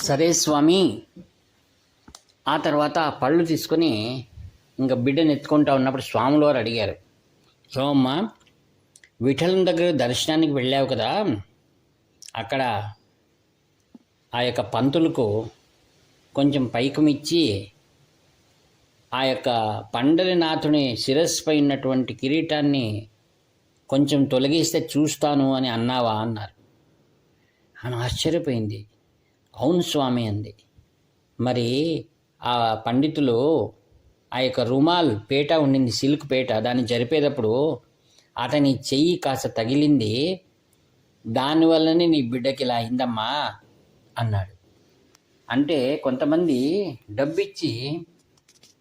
సరే స్వామి. ఆ తర్వాత ఆ పళ్ళు తీసుకొని ఇంకా బిడ్డను ఎత్తుకుంటా ఉన్నప్పుడు స్వాములు వారు అడిగారు, సోమమ్మ, విఠలం దగ్గర దర్శనానికి వెళ్ళావు కదా, అక్కడ ఆ యొక్క పంతులకు కొంచెం పైకమిచ్చి ఆ యొక్క పండరినాథుని శిరస్సుపై ఉన్నటువంటి కిరీటాన్ని కొంచెం తొలగిస్తే చూస్తాను అని అన్నావా అన్నారు. ఆమె ఆశ్చర్యపోయింది. అవును స్వామి అంది. మరి ఆ పండితులు ఆ యొక్క రుమాల్ పేట ఉండింది, సిల్క్ పేట, దాన్ని జరిపేటప్పుడు అతని చెయ్యి కాస్త తగిలింది, దానివల్లనే నీ బిడ్డకి ఇలా అయిందమ్మా అన్నాడు. అంటే కొంతమంది డబ్బిచ్చి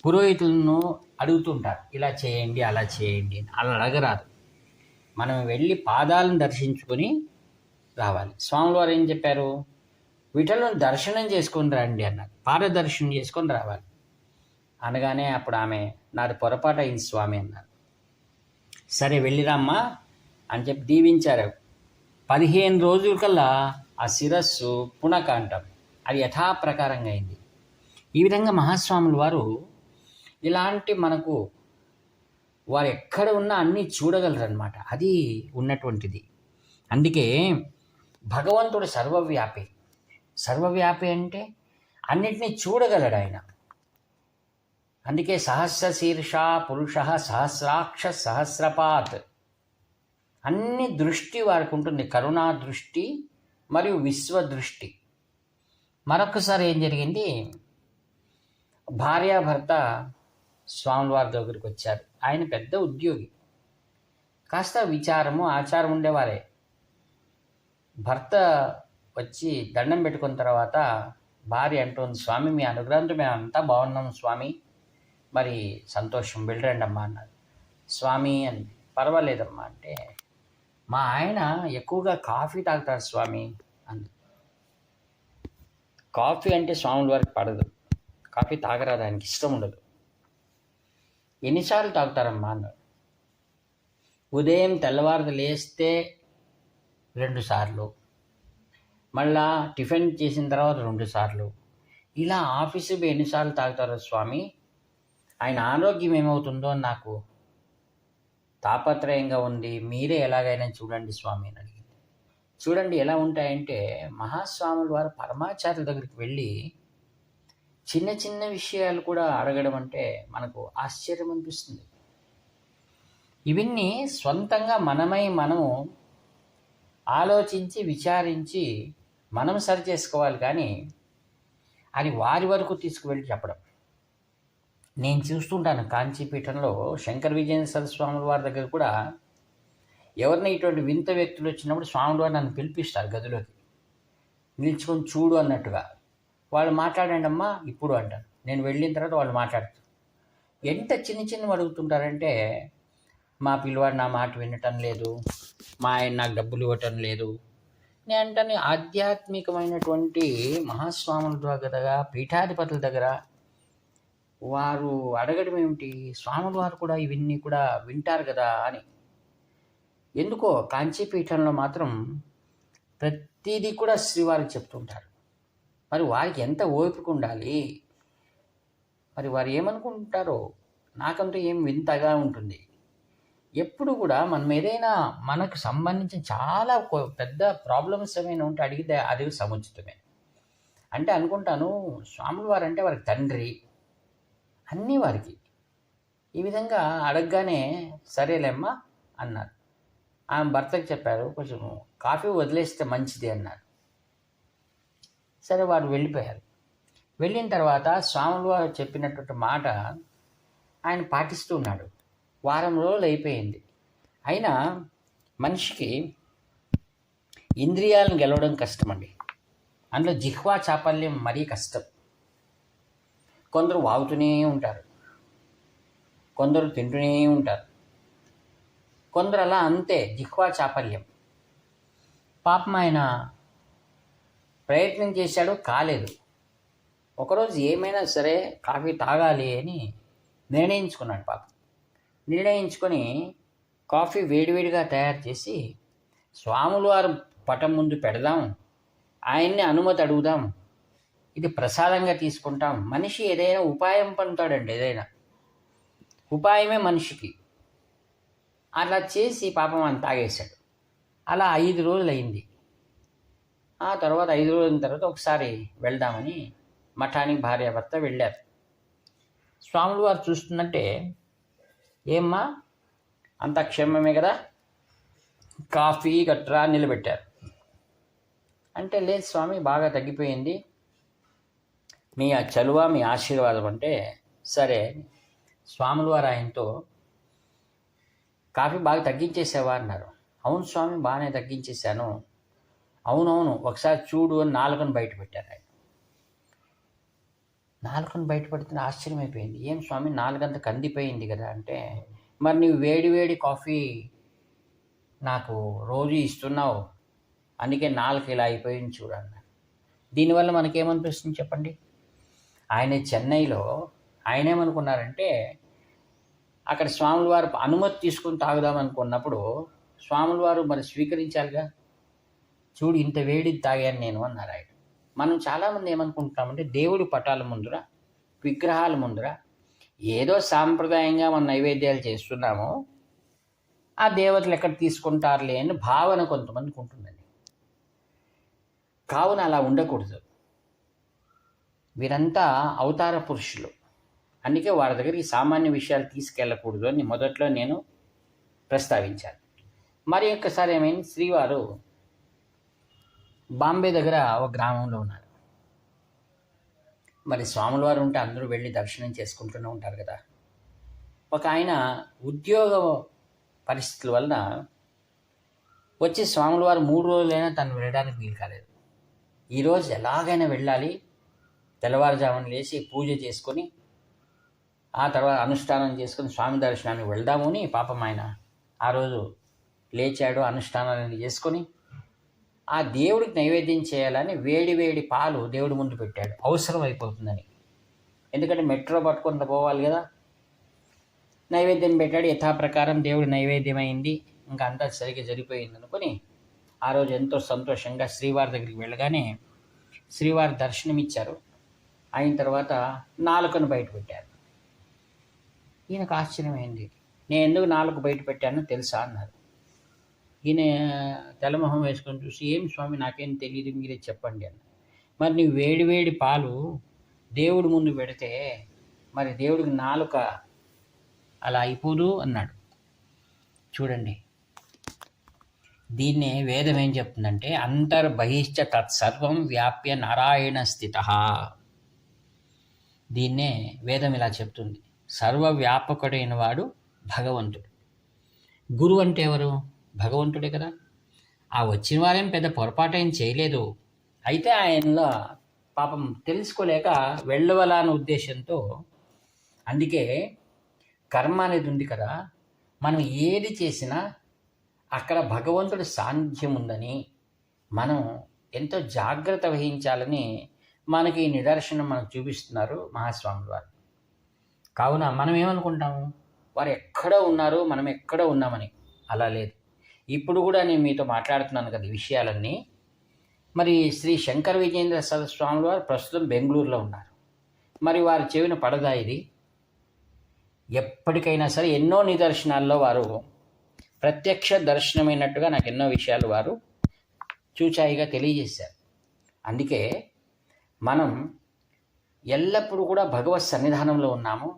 పురోహితులను అడుగుతుంటారు, ఇలా చేయండి అలా చేయండి అని. అలా అడగరాదు. మనం వెళ్ళి పాదాలను దర్శించుకొని రావాలి. స్వాముల వారు ఏం చెప్పారు, విఠలను దర్శనం చేసుకొని రండి అన్నారు. పాదదర్శనం చేసుకొని రావాలి అనగానే అప్పుడు ఆమె, నాది పొరపాటు అయింది స్వామి అన్నారు. సరే వెళ్ళిరామ్మా అని చెప్పి దీవించారు. 15 రోజులకల్లా ఆ శిరస్సు పునకాంతం అది యథాప్రకారంగా అయింది. ఈ విధంగా మహాస్వాముల వారు ఇలాంటి మనకు వారు ఎక్కడ ఉన్నా అన్నీ చూడగలరన్నమాట. అది ఉన్నటువంటిది. అందుకే భగవంతుడు సర్వవ్యాపి. సర్వవ్యాపి అంటే అన్నిటినీ చూడగలడు ఆయన. అందుకే సహస్ర శీర్ష పురుష సహస్రాక్ష సహస్రపాత్, అన్ని దృష్టి వారికి ఉంటుంది. కరుణా దృష్టి మరియు విశ్వదృష్టి. మరొకసారి ఏం జరిగింది, భార్యాభర్త స్వాముల వారి దగ్గరికి వచ్చారు. ఆయన పెద్ద ఉద్యోగి, కాస్త విచారము ఆచారం ఉండేవారే. భర్త వచ్చి దండం పెట్టుకున్న తర్వాత భార్య అంటుంది, స్వామి మీ అనుగ్రహంతో మేము అంతా బాగున్నాం స్వామి, మరి సంతోషం, వెళ్ళరండి అమ్మా అన్నారు. స్వామి అని, పర్వాలేదమ్మా అంటే, మా ఆయన ఎక్కువగా కాఫీ తాగుతారు స్వామి అంది. కాఫీ అంటే స్వాముల వారికి పడదు, కాఫీ తాగరాదు, ఆయనకి ఇష్టం ఉండదు. ఎన్నిసార్లు తాగుతారమ్మా అన్నారు. ఉదయం తెల్లవారు లేస్తే 2 సార్లు, మళ్ళా టిఫిన్ చేసిన తర్వాత 2 సార్లు, ఇలా ఆఫీసు ఎన్నిసార్లు తాగుతారో స్వామి, ఆయన ఆరోగ్యం ఏమవుతుందో నాకు తాపత్రయంగా ఉంది, మీరే ఎలాగైనా చూడండి స్వామి అని అడిగింది. చూడండి ఎలా ఉంటాయంటే, మహాస్వాముల వారు పరమాచార్యుల దగ్గరికి వెళ్ళి చిన్న చిన్న విషయాలు కూడా అడగడం అంటే మనకు ఆశ్చర్యం అనిపిస్తుంది. ఇవన్నీ స్వంతంగా మనము ఆలోచించి విచారించి మనం సరి చేసుకోవాలి, కానీ అది వారి వరకు తీసుకువెళ్ళి చెప్పడం. నేను చూస్తుంటాను కాంచీపీఠంలో శంకర విజయేంద్ర స్వాముల వారి దగ్గర కూడా ఎవరిని ఇటువంటి వింత వ్యక్తులు వచ్చినప్పుడు స్వాముల వారు నన్ను పిలిపిస్తారు గదిలోకి, నిల్చుకొని చూడు అన్నట్టుగా. వాళ్ళు మాట్లాడండి అమ్మా ఇప్పుడు అంటారు. నేను వెళ్ళిన తర్వాత వాళ్ళు మాట్లాడతారు. ఎంత చిన్నవి అడుగుతుంటారంటే, మా పిల్లవాడు నా మాట వినటం లేదు, మా ఆయన నాకు డబ్బులు ఇవ్వటం లేదు. నేను అంటాను, ఆధ్యాత్మికమైనటువంటి మహాస్వాముల దగ్గర, పీఠాధిపతుల దగ్గర వారు అడగడం ఏమిటి, స్వాముల వారు కూడా ఇవన్నీ కూడా వింటారు కదా అని. ఎందుకో కాంచీపీఠంలో మాత్రం ప్రతిదీ కూడా శ్రీవారికి చెప్తుంటారు. మరి వారికి ఎంత ఓపిక ఉండాలి, మరి వారు ఏమనుకుంటారో నాకంటూ ఏం వింతగా ఉంటుంది. ఎప్పుడు కూడా మనం ఏదైనా మనకు సంబంధించిన చాలా పెద్ద ప్రాబ్లమ్స్ ఏమైనా ఉంటే అడిగితే అది సముచితమే. అంటే అనుకుంటాను, స్వాముల వారు అంటే వారికి తండ్రి, అన్నీ వారికి. ఈ విధంగా అడగగానే సరేలేమ్మా అన్నారు. ఆమె భర్తకు చెప్పారు, కొంచెం కాఫీ వదిలేస్తే మంచిది అన్నారు. సరే వారు వెళ్ళిపోయారు. వెళ్ళిన తర్వాత స్వాముల వారు చెప్పినటువంటి మాట ఆయన పాటిస్తూ ఉన్నాడు. వారం రోజులు అయిపోయింది. అయినా మనిషికి ఇంద్రియాలను గెలవడం కష్టమండి. అందులో జిహ్వా చాపల్యం మరీ కష్టం. కొందరు వాగుతూనే ఉంటారు, కొందరు తింటూనే ఉంటారు, కొందరు అలా అంతే జిహ్వా చాపల్యం. పాపం ఆయన ప్రయత్నం చేశాడు, కాలేదు. ఒకరోజు ఏమైనా సరే కాఫీ తాగాలి అని నిర్ణయించుకున్నాడు. పాపం నిర్ణయించుకొని కాఫీ వేడివేడిగా తయారు చేసి స్వాముల వారు పటం ముందు పెడదాం, ఆయన్ని అనుమతి అడుగుదాం ఇది ప్రసాదంగా తీసుకుంటాం. మనిషి ఏదైనా ఉపాయం పన్నుతాడండి, ఏదైనా ఉపాయమే మనిషికి. అలా చేసి పాపం అని తాగేశాడు. అలా 5 రోజులు అయింది. ఆ తర్వాత 5 రోజుల తర్వాత ఒకసారి వెళ్దామని మఠానికి భార్యాభర్త వెళ్ళారు. స్వాములు వారు చూస్తున్నట్టే, ఏమ్మా అంత క్షేమమే కదా, కాఫీ గట్రా నిలబెట్టారు. అంటే లేదు స్వామి, బాగా తగ్గిపోయింది, మీ చలువ మీ ఆశీర్వాదం అంటే. సరే, స్వాములు వారు ఆయనతో కాఫీ బాగా తగ్గించేసావా అన్నారు. అవును స్వామి, బాగానే తగ్గించేశాను. అవునవును, ఒకసారి చూడు అని నాలుకను బయట పెట్టారు. ఆయన నాలుకను బయట పెడితే ఆశ్చర్యమైపోయింది. ఏం స్వామి, నాలుగంత కందిపోయింది కదా అంటే, మరి నువ్వు వేడి వేడి కాఫీ నాకు రోజు ఇస్తున్నావు, అందుకే నాలుగు ఇలా అయిపోయింది చూడన్నారు. దీనివల్ల మనకేమనిపిస్తుంది చెప్పండి? ఆయన చెన్నైలో ఆయన ఏమనుకున్నారంటే, అక్కడ స్వాముల వారు అనుమతి తీసుకుని తాగుదామనుకున్నప్పుడు స్వాముల వారు మరి స్వీకరించాలిగా. చూడు ఇంత వేడి తాగాను నేను అన్నారు ఆయన. మనం చాలామంది ఏమనుకుంటామంటే, దేవుడి పటాల ముందర, విగ్రహాల ముందర ఏదో సాంప్రదాయంగా మన నైవేద్యాలు చేస్తున్నాము, ఆ దేవతలు ఎక్కడ తీసుకుంటారులే అని భావన కొంతమందికి ఉంటుందండి. కావున అలా ఉండకూడదు. వీరంతా అవతార పురుషులు, అందుకే వారి దగ్గరికి సామాన్య విషయాలు తీసుకెళ్ళకూడదు అని మొదట్లో నేను ప్రస్తావించాను. మరి ఒక్కసారి ఏమైంది, శ్రీవారు బాంబే దగ్గర ఒక గ్రామంలో ఉన్నారు. మరి స్వాముల వారు ఉంటే అందరూ వెళ్ళి దర్శనం చేసుకుంటూనే ఉంటారు కదా. ఒక ఆయన ఉద్యోగ పరిస్థితుల వలన వచ్చి స్వాముల వారు 3 రోజులైనా తను వెళ్ళడానికి వీలు కాలేదు. ఈరోజు ఎలాగైనా వెళ్ళాలి, తెల్లవారుజామున లేచి పూజ చేసుకొని ఆ తర్వాత అనుష్ఠానం చేసుకొని స్వామి దర్శనానికి వెళ్దామని పాపం ఆయన ఆ రోజు లేచాడు, అనుష్ఠానాలను చేసుకొని ఆ దేవుడికి నైవేద్యం చేయాలని వేడి వేడి పాలు దేవుడి ముందు పెట్టాడు, అవసరం అయిపోతుందని. ఎందుకంటే మెట్రో పట్టుకుంటూ పోవాలి కదా. నైవేద్యం పెట్టాడు, యథాప్రకారం దేవుడి నైవేద్యం అయింది, ఇంకా అంతా సరిగ్గా జరిపోయింది అనుకుని ఆ రోజు ఎంతో సంతోషంగా శ్రీవారి దగ్గరికి వెళ్ళగానే శ్రీవారి దర్శనం ఇచ్చారు. అయిన తర్వాత నాలుకను బయట పెట్టారు. ఈయనకు ఆశ్చర్యమైంది. నేను ఎందుకు నాలుగు బయట పెట్టానో తెలుసా అన్నారు. ఈయన తెల్లమొహం వేసుకొని చూసి, ఏం స్వామి నాకేం తెలియదు, మీరే చెప్పండి అన్న. మరి నీవు వేడి వేడి పాలు దేవుడి ముందు పెడితే మరి దేవుడికి నాలుక అలా అయిపోదు అన్నాడు. చూడండి, దీన్నే వేదం ఏం చెప్తుందంటే, అంతర్బహిశ్చ తత్సర్వం వ్యాప్య నారాయణ స్థిత. దీన్నే వేదం ఇలా చెప్తుంది. సర్వవ్యాపకుడైన వాడు భగవంతుడు. గురువు అంటే ఎవరు? భగవంతుడే కదా. ఆ వచ్చిన వారేం పెద్ద పొరపాటేం చేయలేదు. అయితే ఆయనలో పాపం తెలుసుకోలేక వెళ్ళవలనే ఉద్దేశంతో, అందుకే కర్మ అనేది ఉంది కదా, మనం ఏది చేసినా అక్కడ భగవంతుడి సాన్నిధ్యం ఉందని మనం ఎంతో జాగ్రత్త వహించాలని మనకి ఈ నిదర్శనం మనకు చూపిస్తున్నారు మహాస్వాములు వారు. కావున మనం ఏమనుకుంటాము, వారు ఎక్కడో ఉన్నారు, మనం ఎక్కడో ఉన్నామని. అలా లేదు. ఇప్పుడు కూడా నేను మీతో మాట్లాడుతున్నాను కదా ఈ విషయాలన్నీ. మరి శ్రీ శంకర విజయేంద్ర స్వాములు వారు ప్రస్తుతం బెంగళూరులో ఉన్నారు. మరి వారి చెవిన పడదా ఇది? ఎప్పటికైనా సరే ఎన్నో నిదర్శనాల్లో వారు ప్రత్యక్ష దర్శనమైనట్టుగా నాకు ఎన్నో విషయాలు వారు చూచాయిగా తెలియజేశారు. అందుకే మనం ఎల్లప్పుడూ కూడా భగవత్ సన్నిధానంలో ఉన్నాము,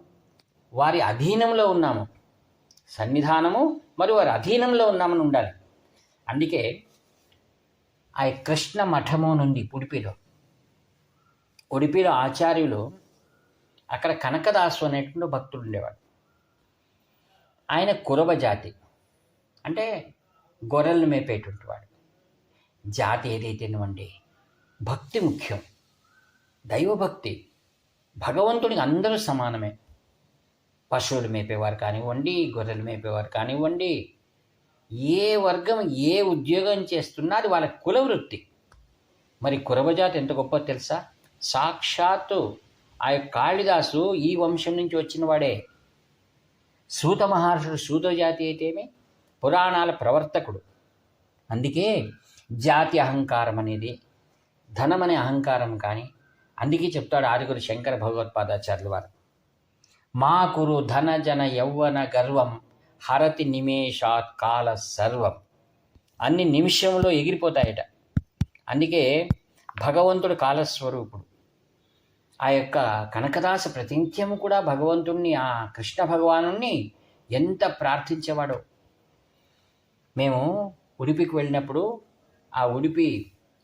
వారి అధీనంలో ఉన్నాము. సన్నిధానము మరియు వారి అధీనంలో ఉన్నామని ఉండాలి. అందుకే ఆ కృష్ణ మఠము నుండి ఉడిపిలో ఆచార్యులు, అక్కడ కనకదాసు అనేటువంటి భక్తుడు ఉండేవాడు. ఆయన కురబ జాతి, అంటే గొర్రెలను మేపేటువంటి వాడు. జాతి ఏదైతేనండి, భక్తి ముఖ్యం, దైవభక్తి. భగవంతుడికి అందరూ సమానమే. పశువులు మేపేవారు కానివ్వండి, గొర్రెలు మేపేవారు కానివ్వండి, ఏ వర్గం ఏ ఉద్యోగం చేస్తున్నా అది వాళ్ళ కుల వృత్తి. మరి కురబజాతి ఎంత గొప్ప తెలుసా? సాక్షాత్తు ఆ కాళిదాసు ఈ వంశం నుంచి వచ్చిన వాడే. సూత మహర్షుడు సూత జాతి అయితేనే పురాణాల ప్రవర్తకుడు. అందుకే జాతి అహంకారం అనేది, ధనం అనే అహంకారం కానీ, అందుకే చెప్తాడు ఆదిగురు శంకర భగవత్పాదాచార్యుల వారు, మా కురు ధన జన యౌవన గర్వం హరతి నిమేషాత్ కాల సర్వం. అన్ని నిమిషంలో ఎగిరిపోతాయట. అందుకే భగవంతుడు కాలస్వరూపుడు. ఆ యొక్క కనకదాస ప్రతినిత్యము కూడా భగవంతుణ్ణి, ఆ కృష్ణ భగవాను ఎంత ప్రార్థించేవాడో. మేము ఉడిపికి వెళ్ళినప్పుడు ఆ ఉడిపి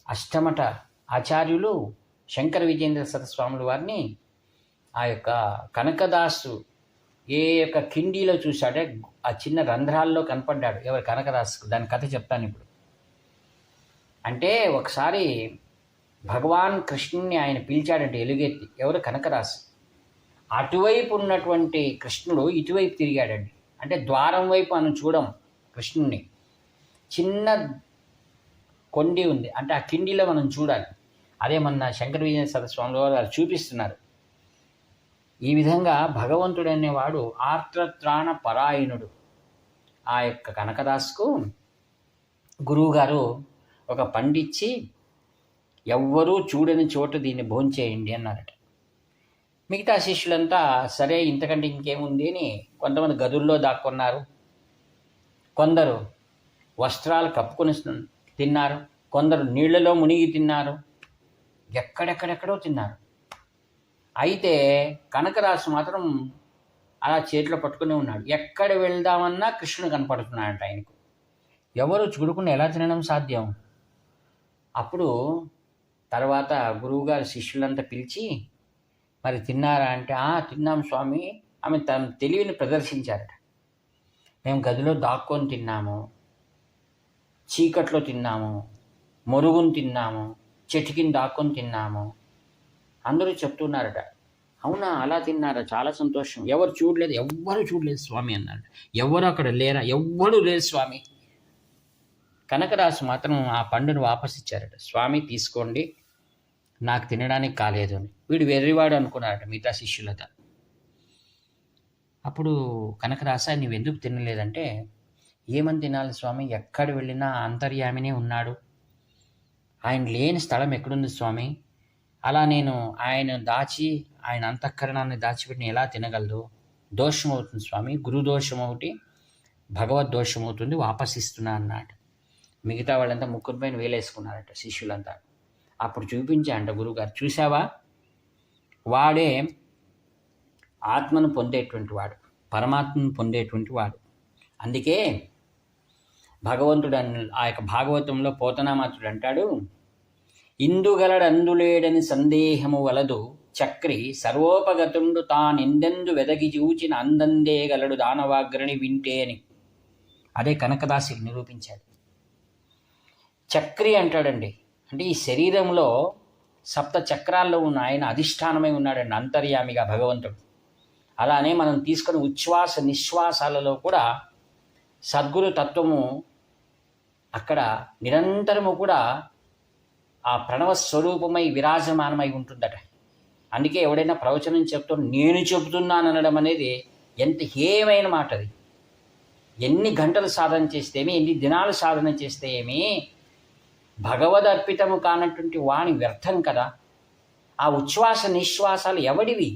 అష్టమఠ ఆచార్యులు శంకర విజయేంద్ర సరస్వాముల వారిని ఆ యొక్క కనకదాసు ఏ యొక్క కిండీలో చూశాడే ఆ చిన్న రంధ్రాల్లో కనపడ్డాడు. ఎవరు? కనకదాసుకు. దాని కథ చెప్తాను ఇప్పుడు. అంటే ఒకసారి భగవాన్ కృష్ణుని ఆయన పిలిచాడంటే ఎలుగెత్తి. ఎవరు? కనకదాసు. అటువైపు ఉన్నటువంటి కృష్ణుడు ఇటువైపు తిరిగాడండి. అంటే ద్వారం వైపు మనం చూడం కృష్ణుణ్ణి. చిన్న కొండి ఉంది, అంటే ఆ కిండిలో మనం చూడాలి. అదే మన శంకర విజయ సరస్వామి వారు చూపిస్తున్నారు. ఈ విధంగా భగవంతుడు అనేవాడు ఆర్తత్రాణ పరాయణుడు. ఆ యొక్క కనకదాసుకు గురువుగారు ఒక పండిచ్చి ఎవ్వరూ చూడని చోట దీన్ని భోంచేయండి అన్నారట. మిగతా శిష్యులంతా సరే ఇంతకంటే ఇంకేముంది అని కొంతమంది గదుల్లో దాక్కున్నారు, కొందరు వస్త్రాలు కప్పుకొని తిన్నారు, కొందరు నీళ్లలో మునిగి తిన్నారు, ఎక్కడెక్కడెక్కడో తిన్నారు. అయితే కనకదాసు మాత్రం అలా చేతిలో పట్టుకుని ఉన్నాడు. ఎక్కడ వెళ్దామన్నా కృష్ణుడు కనపడుతున్నాడంట ఆయనకు. ఎవరు చూడకుండా ఎలా తినడం సాధ్యం? అప్పుడు తర్వాత గురువుగారు శిష్యులంతా పిలిచి, మరి తిన్నారా అంటే, తిన్నాం స్వామి. ఆమె తన తెలివిని ప్రదర్శించారట. మేము గదిలో దాక్కొని తిన్నాము, చీకట్లో తిన్నాము, మొరుగుని తిన్నాము, చెట్టు కింద దాక్కొని తిన్నాము. అందరూ చెప్తున్నారట. అవునా, అలా తిన్నారా? చాలా సంతోషం. ఎవరు చూడలేదు? ఎవ్వరూ చూడలేదు స్వామి అన్నాడు. ఎవరు అక్కడ లేరా? ఎవ్వరూ లేదు స్వామి. కనకదాసు మాత్రం ఆ పండును వాపసు ఇచ్చారట. స్వామి తీసుకోండి, నాకు తినడానికి కాలేదు అని. వీడు వెర్రివాడు అనుకున్నారట మిగతా శిష్యులత. అప్పుడు కనకదాస నువ్వెందుకు తినలేదంటే, ఏమని తినాలి స్వామి, ఎక్కడ వెళ్ళినా అంతర్యామినే ఉన్నాడు, ఆయన లేని స్థలం ఎక్కడుంది స్వామి? అలా నేను ఆయన అంతఃకరణాన్ని దాచిపెట్టిన ఎలా తినగలదు? దోషం అవుతుంది స్వామి, గురు దోషం ఒకటి, భగవద్ దోషం అవుతుంది, వాపసిస్తున్నా అన్నాడు. మిగతా వాళ్ళంతా ముక్కుని పైన వేలేసుకున్నారట శిష్యులంతా. అప్పుడు చూపించా అంట గురువుగారు, చూసావా, వాడే ఆత్మను పొందేటువంటి వాడు, పరమాత్మను పొందేటువంటి వాడు. అందుకే భగవంతుడు ఆ యొక్క భాగవతంలో పోతనామాతుడు అంటాడు, ఇందుగలడందులేడని సందేహము వలదు చక్రి సర్వోపగతుండు తానెందెందు వెదగి చూచిన అందందే గలడు దానవాగ్రణి వింటే అని. అదే కనకదాసికి నిరూపించాడు. చక్రి అంటాడండి, అంటే ఈ శరీరంలో సప్త చక్రాల్లో ఉన్న ఆయన అధిష్టానమై ఉన్నాడండి, అంతర్యామిగా భగవంతుడు. అలానే మనం తీసుకున్న ఉచ్ఛ్వాస నిశ్వాసాలలో కూడా సద్గురు తత్వము అక్కడ నిరంతరము కూడా ఆ ప్రణవ స్వరూపమై విరాజమానమై ఉంటుందట. అందుకే ఎవడైనా ప్రవచనం చెప్తూ నేను చెబుతున్నాను అనడం అనేది ఎంత హేయమైన మాట. అది ఎన్ని గంటలు సాధన చేస్తే ఏమి, ఎన్ని దినాలు సాధన చేస్తే ఏమి, భగవద్ అర్పితము కానటువంటి వాణి వ్యర్థం కదా. ఆ ఉచ్ఛ్వాస నిశ్వాసాలు ఎవడివి?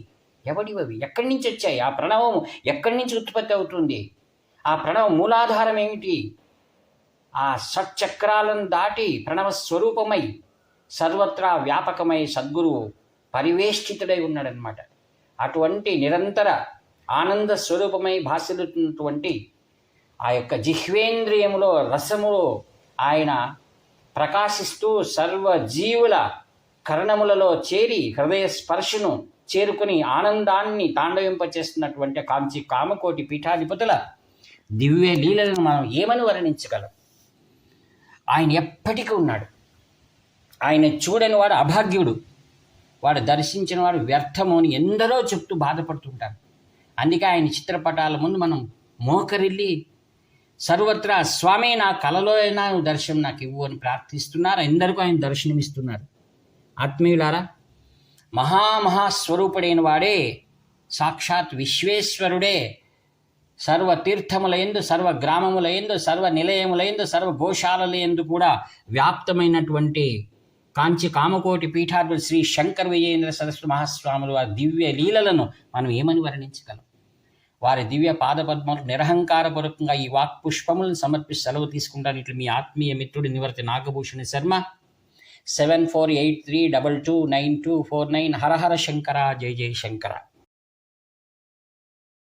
ఎక్కడి నుంచి వచ్చాయి? ఆ ప్రణవం ఎక్కడి నుంచి ఉత్పత్తి అవుతుంది? ఆ ప్రణవ మూలాధారం ఏమిటి? ఆ షట్చక్రాలను దాటి ప్రణవ స్వరూపమై సర్వత్రా వ్యాపకమై సద్గురువు పరివేష్టితుడై ఉన్నాడనమాట. అటువంటి నిరంతర ఆనంద స్వరూపమై భాసిల్లుతున్నటువంటి ఆ యొక్క జిహ్వేంద్రియములో రసములో ఆయన ప్రకాశిస్తూ సర్వజీవుల కర్ణములలో చేరి హృదయ స్పర్శను చేరుకుని ఆనందాన్ని తాండవింపచేస్తున్నటువంటి కాంచి కామకోటి పీఠాధిపతుల దివ్య లీలలను మనం ఏమని వర్ణించగలం? ఆయన ఎప్పటికీ ఉన్నాడు. ఆయన చూడని వాడు అభాగ్యుడు, వాడు దర్శించిన వాడు వ్యర్థము అని ఎందరో చెప్తూ బాధపడుతుంటారు. అందుకే ఆయన చిత్రపటాల ముందు మనం మోకరిల్లి సర్వత్రా స్వామి నా కలలో అయినా నువ్వు దర్శనం నాకు ఇవ్వు అని ప్రార్థిస్తున్నారు. ఎందరికో ఆయన దర్శనమిస్తున్నారు. ఆత్మీయులారా, మహాస్వరూపుడైన వాడే సాక్షాత్ విశ్వేశ్వరుడే సర్వ తీర్థములయందు, సర్వ గ్రామములయందు, సర్వ నిలయములయందు, సర్వ గోశాలలయందు కూడా వ్యాప్తమైనటువంటి కాంచి కామకోటి పీఠార్థులు శ్రీ శంకర్ విజయేంద్ర సరస్వతి మహాస్వాములు వారి దివ్య లీలలను మనం ఏమని వర్ణించగలం? వారి దివ్య పాదపద్మలు నిరహంకారపూర్వకంగా ఈ వాక్ పుష్పములను సమర్పిస్తూ సెలవు తీసుకుంటాను. ఇట్లు మీ ఆత్మీయ మిత్రుడు నివర్తి నాగభూషణ శర్మ. 7483229249. హర హర శంకర, జయ జయ శంకర.